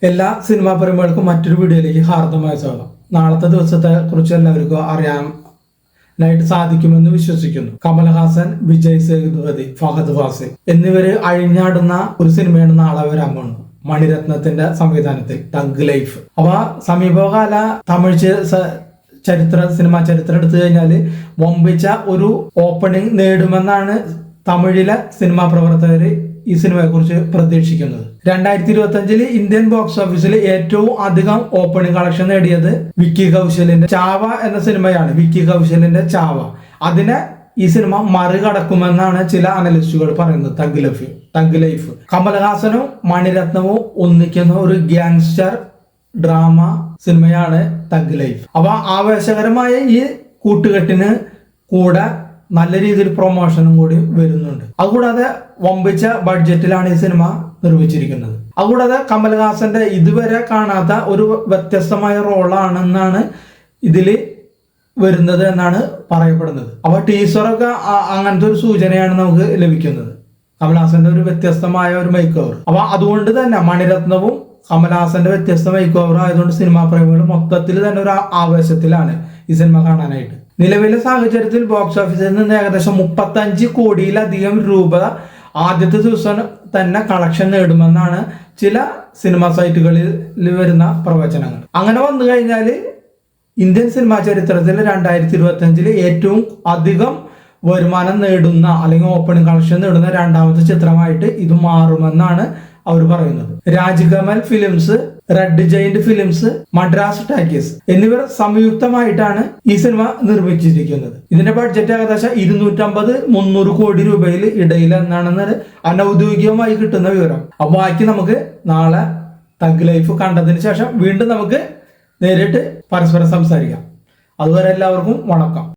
എല്ലാ സിനിമാ പ്രേമികൾക്കും മറ്റൊരു വീഡിയോയിലേക്ക് ഹാർദമായ സ്വാഗതം. നാളത്തെ ദിവസത്തെ കുറിച്ച് എല്ലാവർക്കും അറിയാനായിട്ട് സാധിക്കുമെന്ന് വിശ്വസിക്കുന്നു. കമൽഹാസൻ, വിജയ് സേതുപതി, ഫഹദ് ഫാസിൽ എന്നിവര് അഴിഞ്ഞാടുന്ന ഒരു സിനിമയാണ് നാളെ വരാൻ പോകുന്നത്. മണിരത്നത്തിന്റെ സംവിധാനത്തിൽ തഗ് ലൈഫ്. അപ്പൊ സമീപകാല തമിഴ് സിനിമാ ചരിത്രം എടുത്തു കഴിഞ്ഞാൽ വമ്പിച്ച ഒരു ഓപ്പണിംഗ് നേടുമെന്നാണ് തമിഴിലെ സിനിമാ പ്രവർത്തകര് ഈ സിനിമയെ കുറിച്ച് പ്രതീക്ഷിക്കുന്നത്. 2025 ഇന്ത്യൻ ബോക്സ് ഓഫീസിൽ ഏറ്റവും അധികം ഓപ്പണിംഗ് കളക്ഷൻ നേടിയത് വിക്കി കൗശലിന്റെ ചാവ എന്ന സിനിമയാണ്. വിക്കി കൗശലിന്റെ ചാവ അതിനെ ഈ സിനിമ മറികടക്കുമെന്നാണ് ചില അനലിസ്റ്റുകൾ പറയുന്നത്. തഗ് ലൈഫ് കമൽഹാസനും മണിരത്നവും ഒന്നിക്കുന്ന ഒരു ഗ്യാങ്സ്റ്റർ ഡ്രാമ സിനിമയാണ് തഗ് ലൈഫ്. അപ്പൊ ആവേശകരമായ ഈ കൂട്ടുകെട്ടിന് കൂടെ നല്ല രീതിയിൽ പ്രൊമോഷനും കൂടി വരുന്നുണ്ട്. അതുകൂടാതെ വമ്പിച്ച ബഡ്ജറ്റിലാണ് ഈ സിനിമ നിർമ്മിച്ചിരിക്കുന്നത്. അതുകൂടാതെ കമൽഹാസന്റെ ഇതുവരെ കാണാത്ത ഒരു വ്യത്യസ്തമായ റോളാണെന്നാണ് ഇതില് വരുന്നത് എന്നാണ് പറയപ്പെടുന്നത്. അപ്പൊ ടീസറൊക്കെ അങ്ങനത്തെ ഒരു സൂചനയാണ് നമുക്ക് ലഭിക്കുന്നത്. കമൽഹാസന്റെ ഒരു വ്യത്യസ്തമായ ഒരു മേക്ക് ഓവർ. അപ്പൊ അതുകൊണ്ട് തന്നെ മണിരത്നവും കമൽഹാസന്റെ വ്യത്യസ്ത മേക്ക് ഓവർ ആയതുകൊണ്ട് സിനിമാ പ്രേമികൾ മൊത്തത്തിൽ തന്നെ ഒരു ആവേശത്തിലാണ് ഈ സിനിമ കാണാനായിട്ട്. നിലവിലെ സാഹചര്യത്തിൽ ബോക്സ് ഓഫീസിൽ നിന്ന് ഏകദേശം 35 കോടിയിലധികം രൂപ ആദ്യത്തെ ദിവസം തന്നെ കളക്ഷൻ നേടുമെന്നാണ് ചില സിനിമാ സൈറ്റുകളിൽ വരുന്ന പ്രവചനങ്ങൾ. അങ്ങനെ വന്നു കഴിഞ്ഞാൽ ഇന്ത്യൻ സിനിമാ ചരിത്രത്തിൽ 2025 ഏറ്റവും അധികം വരുമാനം നേടുന്ന അല്ലെങ്കിൽ ഓപ്പണിംഗ് കളക്ഷൻ നേടുന്ന രണ്ടാമത്തെ ചിത്രമായിട്ട് ഇത് മാറുമെന്നാണ് അവർ പറയുന്നത്. Rajkamal films, red giant films, Madras talkies എന്നിവർ സംയുക്തമായിട്ടാണ് ഈ സിനിമ നിർമ്മിച്ചിരിക്കുന്നത്. ഇതിന്റെ ബഡ്ജറ്റ് ഏകദേശം 250-300 കോടി രൂപയിൽ ഇടയിൽ എന്നാണെന്ന് അനൌദ്യോഗികമായി കിട്ടുന്ന വിവരം. അപ്പൊ ബാക്കി നമുക്ക് നാളെ തഗ് ലൈഫ് കണ്ടതിന് ശേഷം വീണ്ടും നമുക്ക് നേരിട്ട് പരസ്പരം സംസാരിക്കാം. അതുവരെ എല്ലാവർക്കും വണക്കം.